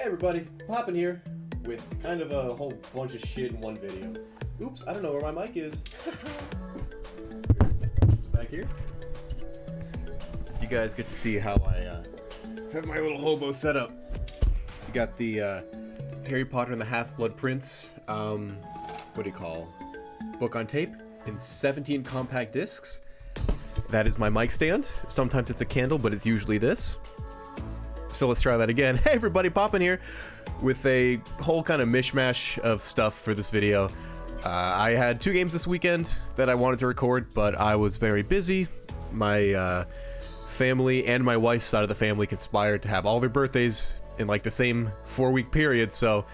Hey everybody, Poppin here with kind of a whole bunch of shit in one video. Oops, I don't know where my mic is. Back here. You guys get to see how I have my little hobo setup. You got the Harry Potter and the Half-Blood Prince, what do you call, book on tape in 17 compact discs. That is my mic stand. Sometimes it's a candle, but it's usually this. So let's try that again. Hey everybody, Poppin here with a whole kind of mishmash of stuff for this video. I had 2 games this weekend that I wanted to record, but I was very busy. My family and my wife's side of the family conspired to have all their birthdays in like the same 4-week period, so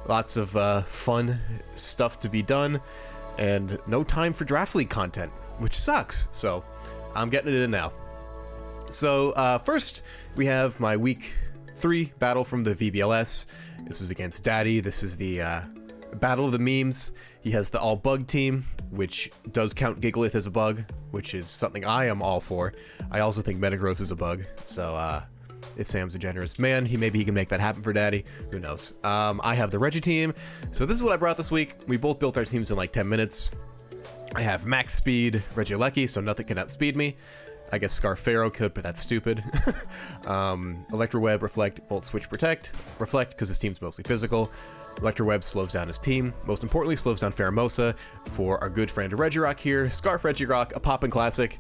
lots of fun stuff to be done and no time for Draft League content, which sucks. So I'm getting it in now. So first we have my week 3 battle from the VBLS. This was against Daddy. This is the battle of the memes. He has the all bug team, which does count Gigalith as a bug, which is something I am all for. I also think Metagross is a bug, so if Sam's a generous man, maybe he can make that happen for Daddy. Who knows? I have the Reggie team, so this is what I brought this week. We both built our teams in like 10 minutes. I have max speed Regieleki, so nothing can outspeed me. I guess Scarfaro could, but that's stupid. Electro Web, Reflect, Volt Switch, Protect. Reflect, because his team's mostly physical. Electro Web slows down his team. Most importantly, slows down Pheromosa for our good friend Regirock here. Scarf Regirock, a Poppin classic.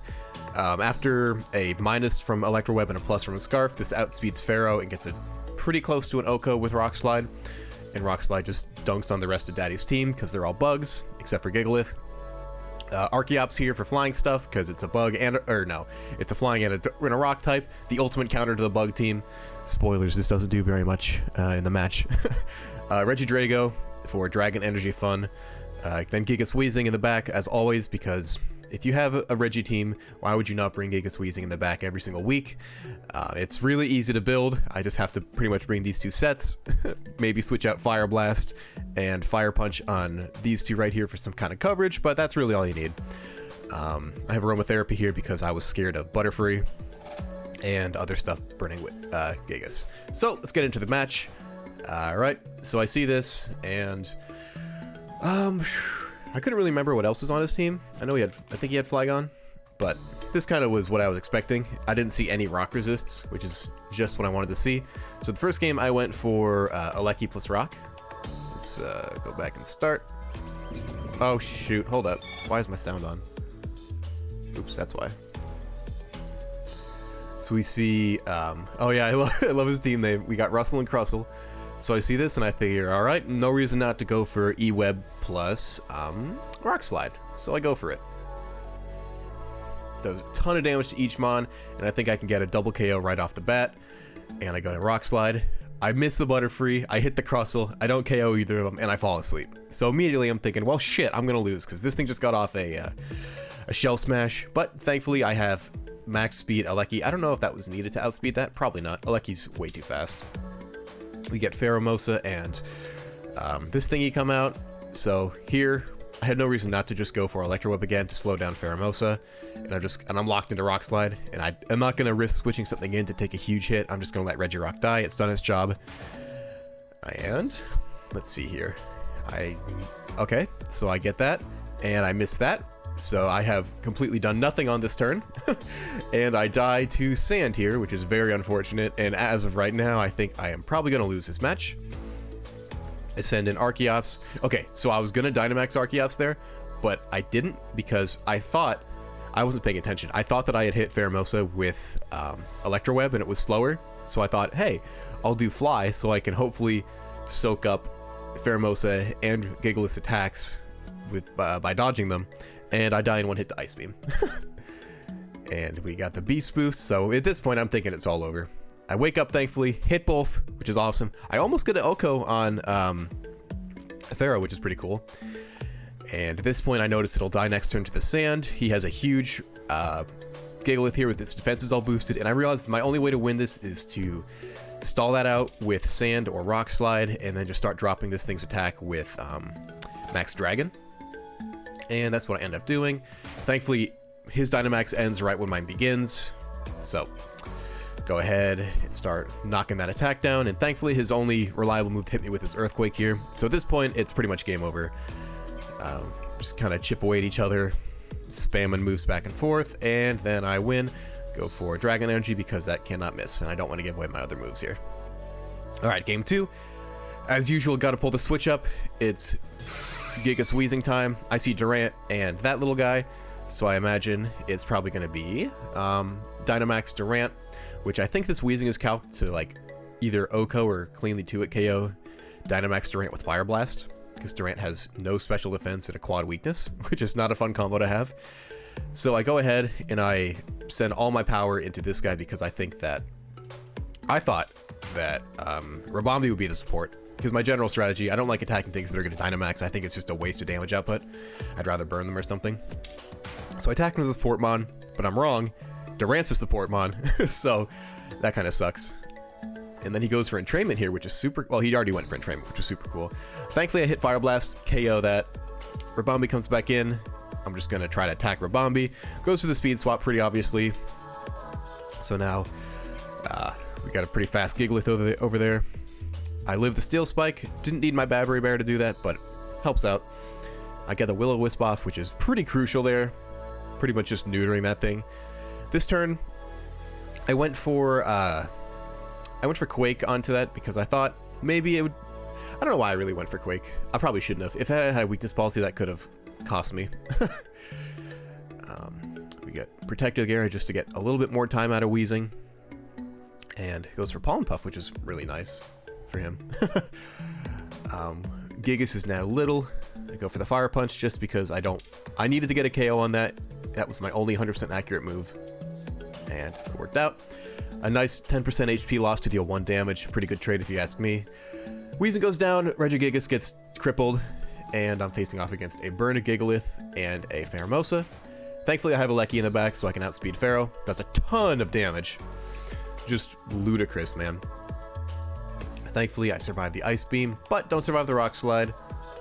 After a minus from Electro Web and a plus from a Scarf, this outspeeds Pharaoh and gets it pretty close to an Oko with Rock Slide. And Rock Slide just dunks on the rest of Daddy's team, because they're all bugs, except for Gigalith. Archeops here for flying stuff, because it's a bug and it's a flying and a rock type. The ultimate counter to the bug team. Spoilers, this doesn't do very much in the match. Regidrago for Dragon Energy Fun. Then Giga Squeezing in the back, as always, because if you have a Reggie team, why would you not bring Giga Squeezing in the back every single week? It's really easy to build. I just have to pretty much bring these 2 sets. Maybe switch out Fire Blast and Fire Punch on these 2 right here for some kind of coverage, but that's really all you need. I have Aromatherapy here because I was scared of Butterfree and other stuff burning with Gigas. So let's get into the match. Alright, so I see this, and I couldn't really remember what else was on his team. I think he had Flygon, but this kind of was what I was expecting. I didn't see any rock resists, which is just what I wanted to see. So the first game I went for Aleki plus rock. Let's go back and start. Oh shoot, hold up. Why is my sound on? Oops, that's why. So we see, oh yeah, I love his team name. We got Russell and Crustle. So I see this and I figure, alright, no reason not to go for E-Web plus Rock Slide. So I go for it. Does a ton of damage to each mon, and I think I can get a double KO right off the bat. And I go to Rock Slide. I miss the Butterfree, I hit the Crustle, I don't KO either of them, and I fall asleep. So immediately I'm thinking, well shit, I'm gonna lose, because this thing just got off a Shell Smash. But thankfully I have max speed Aleki. I don't know if that was needed to outspeed that, probably not. Aleki's way too fast. We get Pheromosa and this thingy come out. So here, I had no reason not to just go for Electro Web again to slow down Pheromosa. And I'm locked into Rock Slide. And I'm not going to risk switching something in to take a huge hit. I'm just going to let Regirock die. It's done its job. And let's see here. Okay, so I get that. And I missed that. So I have completely done nothing on this turn. And I die to Sand here, which is very unfortunate. And as of right now, I think I am probably going to lose this match. I send in Archeops. Okay, so I was going to Dynamax Archeops there, but I didn't because I thought, I wasn't paying attention. I thought that I had hit Pheromosa with Electro Web and it was slower. So I thought, hey, I'll do Fly so I can hopefully soak up Pheromosa and Gigalith's attacks by dodging them. And I die in 1 hit to Ice Beam. And we got the Beast Boost, so at this point I'm thinking it's all over. I wake up thankfully, hit both, which is awesome. I almost get an Oko on Pharaoh, which is pretty cool. And at this point I notice it'll die next turn to the Sand. He has a huge Gigalith here with its defenses all boosted, and I realized my only way to win this is to stall that out with Sand or Rock Slide, and then just start dropping this thing's attack with Max Dragon. And that's what I end up doing. Thankfully, his Dynamax ends right when mine begins. So, go ahead and start knocking that attack down, and thankfully his only reliable move to hit me with is Earthquake here. So at this point, it's pretty much game over. Just kind of chip away at each other, spamming moves back and forth, and then I win. Go for Dragon Energy because that cannot miss, and I don't want to give away my other moves here. Alright, game 2. As usual, gotta pull the switch up. It's Gigas Wheezing time. I see Durant and that little guy, so I imagine it's probably going to be Dynamax Durant, which I think this Wheezing is calced to like either OHKO or cleanly 2-hit KO Dynamax Durant with Fire Blast, because Durant has no special defense and a quad weakness, which is not a fun combo to have. So I go ahead and I send all my power into this guy because I thought that Rabambi would be the support. Because my general strategy, I don't like attacking things that are going to Dynamax. I think it's just a waste of damage output. I'd rather burn them or something. So I attack him with the support mon, but I'm wrong. Durant's the support mon, so that kind of sucks. And then he goes for entrainment here, which is super... Well, he already went for entrainment, which is super cool. Thankfully, I hit Fire Blast, KO that. Rabambi comes back in. I'm just going to try to attack Rabambi. Goes for the speed swap pretty obviously. So now we got a pretty fast Gigalith over there. I live the Steel Spike. Didn't need my Babbery Bear to do that, but helps out. I get the Will-O-Wisp off, which is pretty crucial there. Pretty much just neutering that thing. This turn, I went for Quake onto that because I thought maybe it would... I don't know why I really went for Quake. I probably shouldn't have. If I had weakness policy, that could have cost me. We get Protective Air just to get a little bit more time out of Wheezing. And it goes for Pollen Puff, which is really nice for him. Gigas is now little. I go for the Fire Punch just because I needed to get a KO on that. That was my only 100% accurate move. And it worked out. A nice 10% HP loss to deal 1 damage. Pretty good trade if you ask me. Wheezing goes down, Regigigas gets crippled, and I'm facing off against a Gigalith and a Pheromosa. Thankfully I have a Lecky in the back so I can outspeed Pharaoh. Does a ton of damage. Just ludicrous, man. Thankfully I survived the Ice Beam, but don't survive the Rock Slide.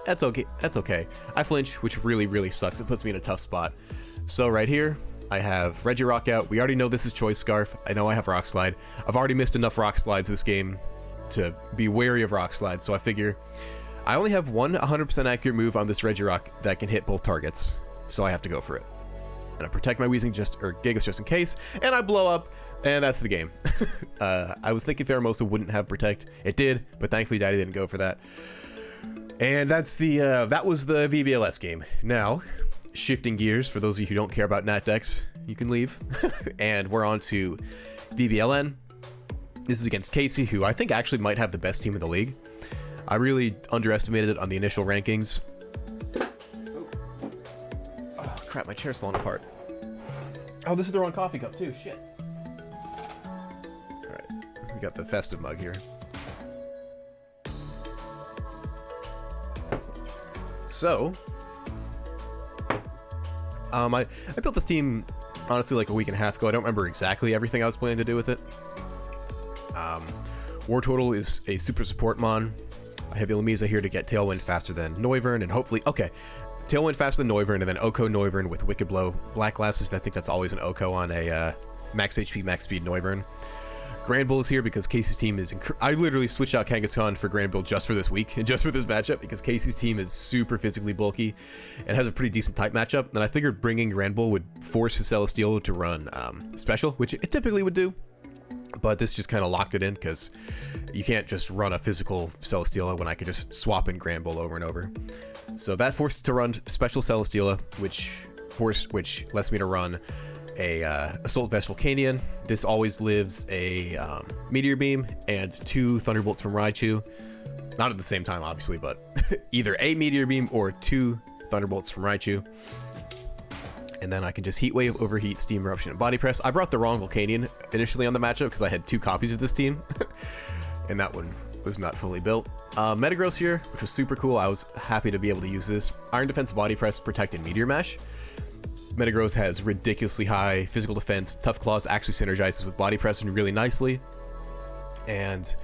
That's okay. That's okay. I flinch, which really, really sucks. It puts me in a tough spot. So right here, I have Regirock out. We already know this is Choice Scarf. I know I have Rock Slide. I've already missed enough Rock Slides this game to be wary of Rock Slides, so I figure I only have one 100% accurate move on this Regirock that can hit both targets, so I have to go for it. And I protect my Wheezing Gigas just in case, and I blow up, and that's the game. I was thinking Pheromosa wouldn't have Protect. It did, but thankfully Daddy didn't go for that. And that's that was the VBLS game. Now, shifting gears, for those of you who don't care about Nat decks, you can leave. And we're on to VBLN. This is against Casey, who I think actually might have the best team in the league. I really underestimated it on the initial rankings. Oh, crap, my chair's falling apart. Oh, this is the wrong coffee cup, too. Shit. Alright, we got the festive mug here. So, I built this team, honestly, like a week and a half ago. I don't remember exactly everything I was planning to do with it. War Total is a super support mon. I have Illumise here to get Tailwind faster than Noivern, and hopefully... Okay, Tailwind faster than Noivern, and then OHKO Noivern with Wicked Blow Black Glasses. I think that's always an OHKO on a max HP, max speed Noivern. Grand Bull is here because Casey's team is... I literally switched out Kangaskhan for Grand Bull just for this week, and just for this matchup, because Casey's team is super physically bulky and has a pretty decent type matchup, and I figured bringing Grand Bull would force his Celesteela to run Special, which it typically would do. But this just kind of locked it in because you can't just run a physical Celesteela when I could just swap in Grand Bull over and over. So that forced it to run Special Celesteela, which lets me to run a Assault Vest Volcanion. This always lives a Meteor Beam and 2 Thunderbolts from Raichu. Not at the same time, obviously, but either a Meteor Beam or 2 Thunderbolts from Raichu. And then I can just Heat Wave, Overheat, Steam Eruption, and Body Press. I brought the wrong Volcanion initially on the matchup because I had 2 copies of this team. And that one was not fully built. Metagross here, which was super cool. I was happy to be able to use this. Iron Defense, Body Press, Protect, and Meteor Mash. Metagross has ridiculously high physical defense. Tough Claws actually synergizes with Body Press really nicely. And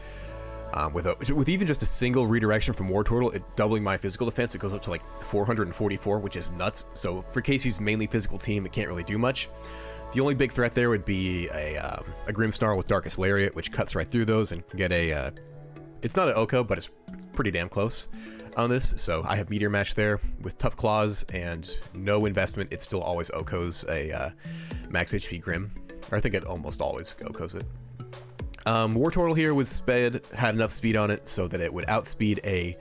With even just a single redirection from War Turtle, it doubling my physical defense, it goes up to like 444, which is nuts. So for Casey's mainly physical team, it can't really do much. The only big threat there would be a Grimmsnarl with Darkest Lariat, which cuts right through those and can get a... it's not an Oko, but it's pretty damn close on this. So I have Meteor Mash there with Tough Claws and no investment. It still always Okos a max HP Grim. Or I think it almost always Okos it. War Turtle here with sped had enough speed on it so that it would outspeed a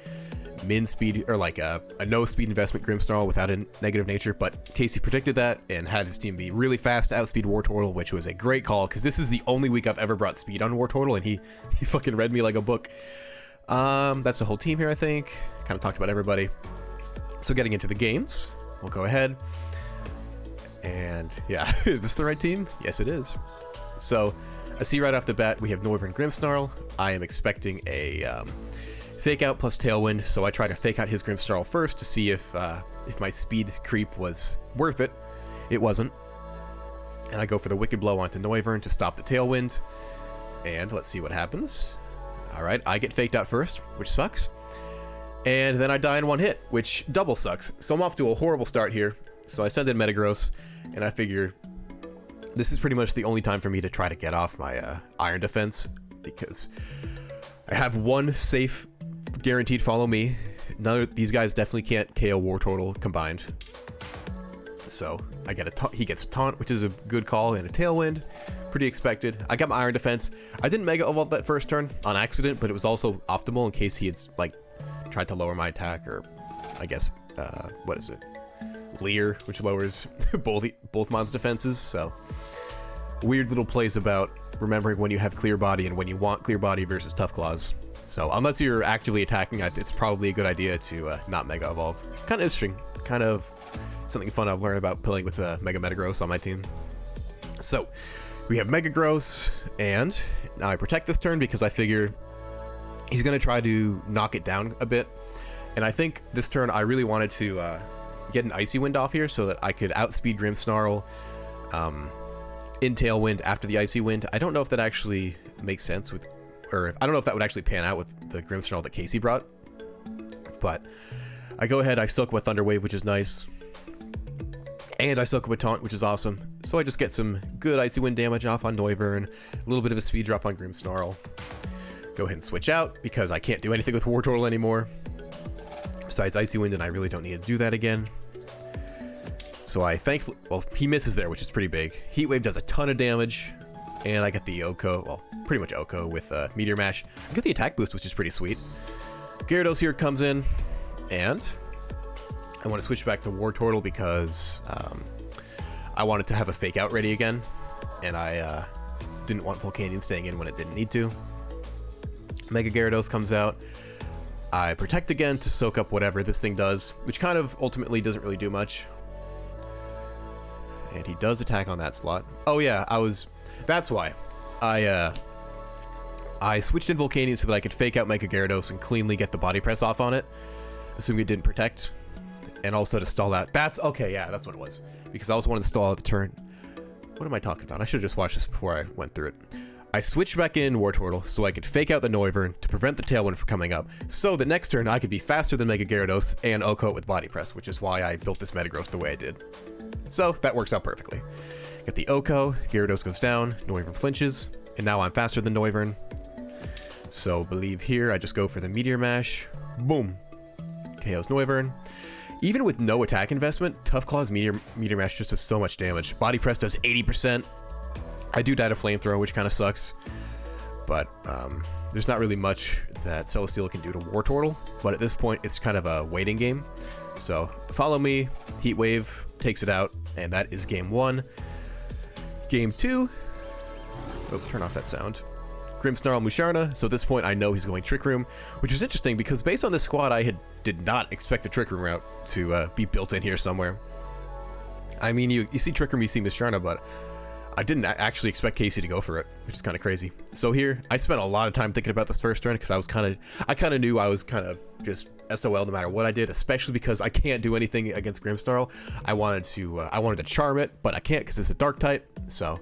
min speed or like a no speed investment Grimmsnarl without a negative nature, but Casey predicted that and had his team be really fast to outspeed War Turtle, which was a great call because this is the only week I've ever brought speed on War Turtle and he fucking read me like a book. That's the whole team here, I think. Kind of talked about everybody. So getting into the games, we'll go ahead. And yeah, is this the right team? Yes, it is. So I see right off the bat we have Noivern Grimmsnarl. I am expecting a fake out plus Tailwind, so I try to fake out his Grimmsnarl first to see if my speed creep was worth it. It wasn't. And I go for the Wicked Blow onto Noivern to stop the Tailwind. And let's see what happens. Alright, I get faked out first, which sucks. And then I die in one hit, which double sucks. So I'm off to a horrible start here. So I send in Metagross, and I figure this is pretty much the only time for me to try to get off my Iron Defense, because I have one safe guaranteed follow me. None of these guys definitely can't KO War Turtle combined. So I get he gets a taunt, which is a good call, and a Tailwind. Pretty expected. I got my Iron Defense. I didn't Mega Evolve that first turn on accident, but it was also optimal in case he had like tried to lower my attack, or I guess what is it? Leer, which lowers both Mon's defenses. So weird little plays about remembering when you have Clear Body and when you want Clear Body versus Tough Claws. So unless you're actively attacking, it's probably a good idea to not Mega Evolve. Kind of interesting. Kind of something fun I've learned about playing with Mega Metagross on my team. So we have Mega Gross, and now I protect this turn because I figure he's going to try to knock it down a bit. And I think this turn I really wanted to get an Icy Wind off here so that I could outspeed Grimmsnarl in Tailwind after the Icy Wind. I don't know if that actually makes sense with, or I don't know if that would actually pan out with the Grimmsnarl that Casey brought. But I go ahead, I soak with Thunder Wave, which is nice. And I soak with Taunt, which is awesome. So I just get some good Icy Wind damage off on Noivern, a little bit of a speed drop on Grimmsnarl. Go ahead and switch out because I can't do anything with War Turtle anymore. Besides Icy Wind, and I really don't need to do that again. So I thankfully, well, he misses there, which is pretty big. Heat Wave does a ton of damage, and I get the Oko, well, pretty much Oko with Meteor Mash. I get the attack boost, which is pretty sweet. Gyarados here comes in, and I want to switch back to War Turtle because I wanted to have a fake out ready again, and I didn't want Volcanion staying in when it didn't need to. Mega Gyarados comes out. I protect again to soak up whatever this thing does, which kind of ultimately doesn't really do much. And he does attack on that slot. Oh yeah, that's why. I switched in Volcanion so that I could fake out Mega Gyarados and cleanly get the body press off on it, assuming it didn't protect. And also to stall out. That's okay, yeah, that's what it was. Because I also wanted to stall out the turn. What am I talking about? I should have just watched this before I went through it. I switched back in War Turtle so I could fake out the Noivern to prevent the Tailwind from coming up, so the next turn I could be faster than Mega Gyarados and Oko with Body Press, which is why I built this Metagross the way I did. So that works out perfectly. Get the Oko, Gyarados goes down, Noivern flinches, and now I'm faster than Noivern. So believe here, I just go for the Meteor Mash, boom, KO's Noivern. Even with no attack investment, Tough Claw's Meteor Mash just does so much damage. Body Press does 80%. I do die to Flamethrower, which kind of sucks, but there's not really much that Celesteela can do to War Turtle, but at this point, it's kind of a waiting game. So follow me, Heat Wave takes it out, and that is game 1. Game 2, oh, turn off that sound. Grimmsnarl Musharna, so at this point I know he's going Trick Room, which is interesting because based on this squad I did not expect the Trick Room route to be built in here somewhere. I mean, you see Trick Room, you see Musharna, but I didn't actually expect Casey to go for it, which is kind of crazy. So here, I spent a lot of time thinking about this first turn because I kind of knew I was kind of just SOL no matter what I did, especially because I can't do anything against Grimmsnarl. I wanted to charm it, but I can't because it's a dark type. So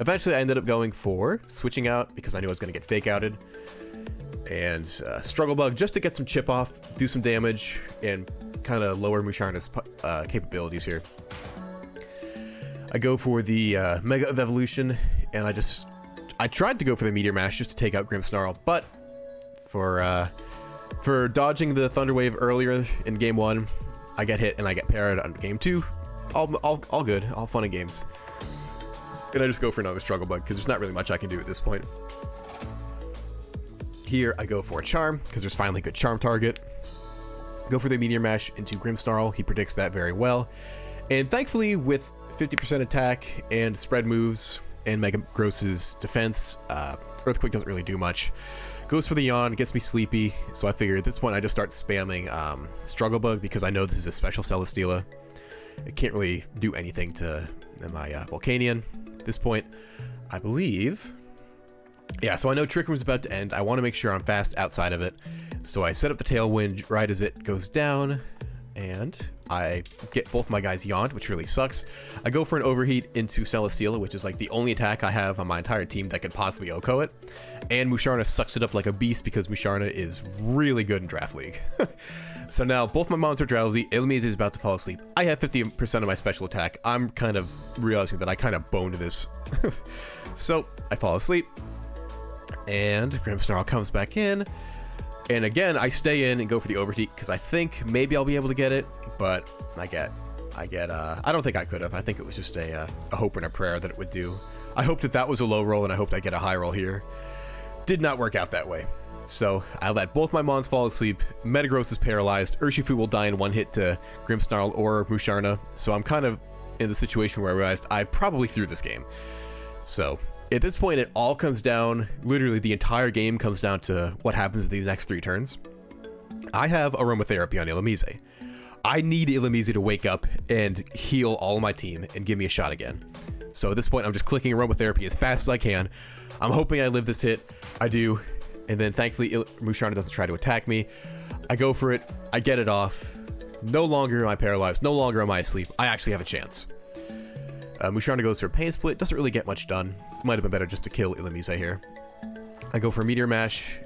eventually I ended up going for switching out because I knew I was going to get fake outed. and Struggle Bug just to get some chip off, do some damage, and kind of lower Musharna's capabilities here. I go for the Mega of Evolution, and I tried to go for the Meteor Mash just to take out Grimmsnarl, but for dodging the Thunder Wave earlier in Game 1, I get hit and I get parried on Game 2. All good, all fun and games. And I just go for another Struggle Bug, because there's not really much I can do at this point. Here, I go for a Charm, because there's finally a good Charm target. Go for the Meteor Mash into Grimmsnarl. He predicts that very well. And thankfully, with 50% attack and spread moves and Mega Gross's defense, Earthquake doesn't really do much. Goes for the Yawn, gets me sleepy, so I figure at this point I just start spamming Struggle Bug, because I know this is a special Celesteela. It can't really do anything to my Volcanion. At this point, I believe... Yeah, so I know Trick Room's about to end. I want to make sure I'm fast outside of it. So I set up the Tailwind right as it goes down, and I get both my guys yawned, which really sucks. I go for an Overheat into Celesteela, which is like the only attack I have on my entire team that could possibly OHKO it. And Musharna sucks it up like a beast, because Musharna is really good in Draft League. So now both my mons are drowsy. Illumise is about to fall asleep. I have 50% of my special attack. I'm kind of realizing that I kind of boned this. So I fall asleep, and Grimmsnarl comes back in. And again, I stay in and go for the Overheat, because I think maybe I'll be able to get it, but I don't think I could have. I think it was just a hope and a prayer that it would do. I hoped that was a low roll, and I hoped I get a high roll here. Did not work out that way. So I let both my mons fall asleep. Metagross is paralyzed. Urshifu will die in one hit to Grimmsnarl or Musharna. So I'm kind of in the situation where I realized I probably threw this game. So at this point, it all comes down, literally the entire game comes down to what happens in these next 3 turns. I have Aromatherapy on Illumise. I need Illumise to wake up and heal all of my team and give me a shot again. So at this point, I'm just clicking Aromatherapy as fast as I can. I'm hoping I live this hit. I do. And then thankfully, Musharna doesn't try to attack me. I go for it. I get it off. No longer am I paralyzed. No longer am I asleep. I actually have a chance. Musharna goes for a Pain Split. Doesn't really get much done. Might have been better just to kill Illumise here. I go for a Meteor Mash.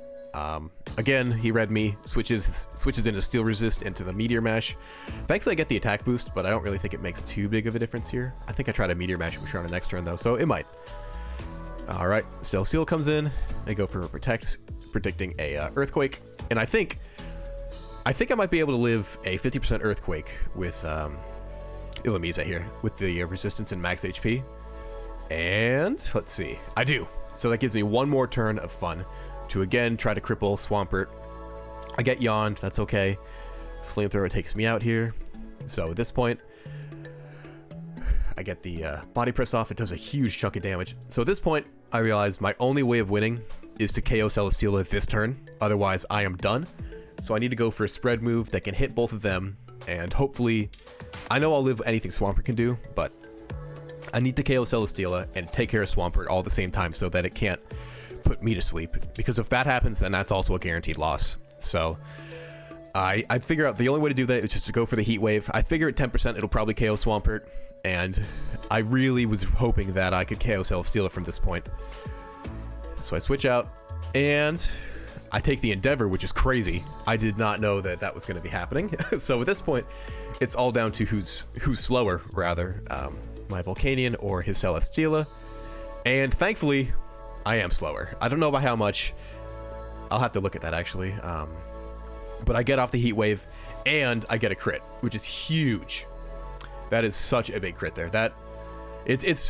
Again, he read me. Switches into Steel Resist into the Meteor Mash. Thankfully, I get the attack boost, but I don't really think it makes too big of a difference here. I think I try to Meteor Mash Musharna next turn, though, so it might. Alright, Celesteela comes in. I go for a Protect, predicting a Earthquake. And I think I might be able to live a 50% Earthquake with Illumise here, with the resistance and max HP. And let's see, I do. So that gives me one more turn of fun to again try to cripple Swampert. I get yawned, that's okay. Flamethrower takes me out here. So at this point, I get the body press off. It does a huge chunk of damage. So at this point, I realize my only way of winning is to KO Celesteela this turn. Otherwise, I am done. So I need to go for a spread move that can hit both of them. And hopefully, I know I'll live anything Swampert can do, but I need to KO Celesteela and take care of Swampert all at the same time so that it can't put me to sleep. Because if that happens, then that's also a guaranteed loss. So I figure out the only way to do that is just to go for the Heat Wave. I figure at 10% it'll probably KO Swampert. And I really was hoping that I could KO Celesteela from this point. So I switch out, and I take the Endeavor, which is crazy. I did not know that that was going to be happening. So at this point, it's all down to who's slower, rather, my Volcanion or his Celesteela. And thankfully, I am slower. I don't know by how much. I'll have to look at that, actually. But I get off the Heat Wave, and I get a crit, which is huge. That is such a big crit there.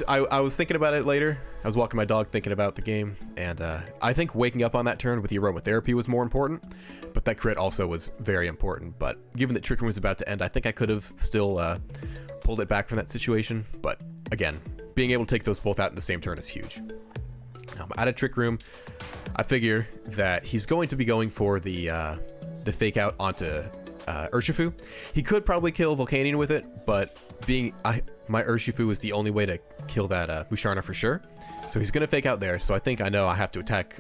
I was thinking about it later. I was walking my dog thinking about the game, and I think waking up on that turn with the Aromatherapy was more important, but that crit also was very important. But given that Trick Room was about to end, I think I could have still pulled it back from that situation. But again, being able to take those both out in the same turn is huge. Now I'm out of Trick Room. I figure that he's going to be going for the fake out onto Urshifu. He could probably kill Volcanion with it, but my Urshifu is the only way to kill that Musharna for sure. So he's going to fake out there. So I think I know I have to attack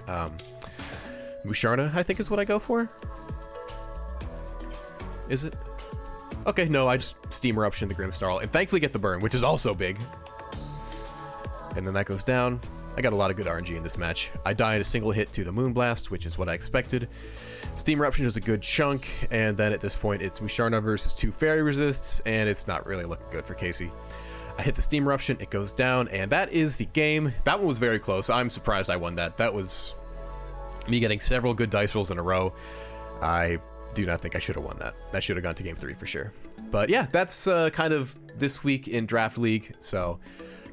Musharna, I think is what I go for. Is it? Okay, no, I just Steam Eruption the Grimmsnarl and thankfully get the burn, which is also big. And then that goes down. I got a lot of good RNG in this match. I died a single hit to the Moonblast, which is what I expected. Steam Eruption is a good chunk, and then at this point it's Musharna versus 2 Fairy Resists, and it's not really looking good for Casey. I hit the Steam Eruption, it goes down, and that is the game. That one was very close. I'm surprised I won that. That was me getting several good dice rolls in a row. I do not think I should have won that. That should have gone to game 3 for sure. But yeah, that's kind of this week in Draft League, so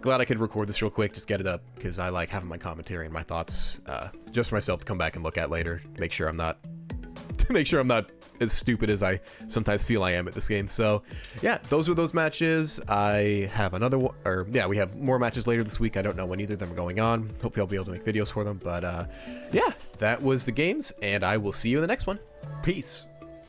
glad I could record this real quick, just get it up, because I like having my commentary and my thoughts just for myself to come back and look at later, make sure I'm not as stupid as I sometimes feel I am at this game. So yeah, those are those matches. I have another one, or yeah, we have more matches later this week. I don't know when either of them are going on. Hopefully I'll be able to make videos for them, but yeah, that was the games, and I will see you in the next one. Peace.